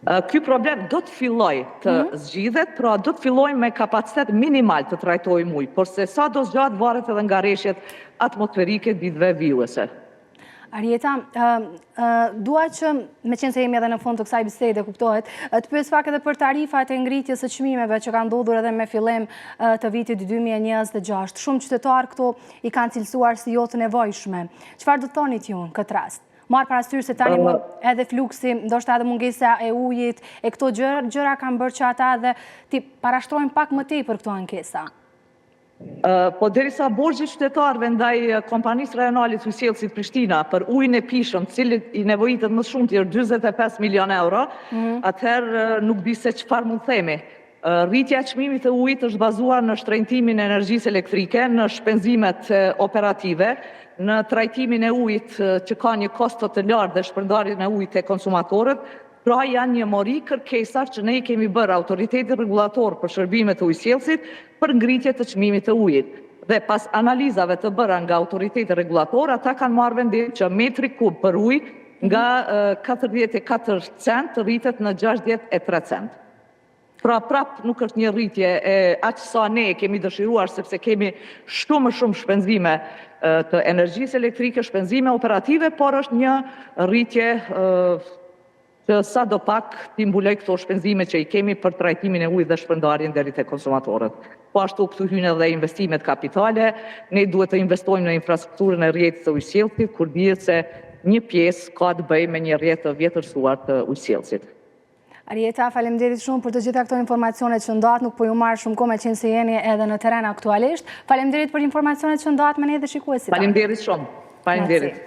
Ky problem do të filloj të zgjidhet, pra do të filloj me kapacitet minimal të trajtojmë ujë, por se sa do zgjatë varet edhe nga rreshjet atmosferike ditëve vijuese. Arieta, dua që, me qenë se jemi edhe në fund të kësaj bisede, kuptohet, të pyes pak edhe për tarifat e ngritjes së çmimeve që kanë ndodhur edhe me fillim të vitit 2026. Shumë qytetarë këto i kanë cilësuar si jo të nevojshme. Çfarë do thonit ju në këtë rast? Marë parasysh se tani edhe fluksi, ndoshta edhe mungesa e ujit, e këto gjëra kanë bërë që ata edhe ti parashtrojnë pak më tepër këto ankesa. Po derisa borxhi qytetarëve ndaj kompanisë rajonalit Ujësjellësit Prishtina për ujin e pishëm, cili i nevojitet më shumë të 45 milion euro, atëherë nuk di se çfarë mund themi. Rritja e çmimit të ujit është bazuar në shtrenjtimin e energjisë elektrike, në shpenzimet operative, në trajtimin e ujit që ka një kosto të lartë dhe shpërndarjen e ujit te konsumatorët, pra janë një mori kërkesar që ne i kemi bërë autoritetit rregullator për shërbimet e ujësjellësit për ngritje të çmimit të ujit. Dhe pas analizave të bëra nga autoritetit rregullator, ata kanë marrë vendim që metri kub për ujë nga 44 cent rritet në 63 cent. Pra prap nuk është një rritje aq sa ne kemi dëshiruar, sepse kemi shumë shpenzime të energjisë elektrike, shpenzime operative, por është një rritje që sa do pak t'i mbuloj këto shpenzime që i kemi për trajtimin e ujit dhe shpërndarjen deri te konsumatorët. Po ashtu këtu hyn edhe investimet kapitale, ne duhet të investojmë në infrastrukturën e rrjetit të ujësjellësit, kur dihet se një pjesë ka të bëjë me një rrjet të vjetërsuar të ujësjellësit. Arieta, faleminderit shumë për të gjitha këto informacionet që ndohet, nuk po ju marr shumë kohë me qenë se jeni edhe në terren aktualisht. Faleminderit për informacionet që ndohet me ne dhe shikuesit. Faleminderit shumë. Faleminderit.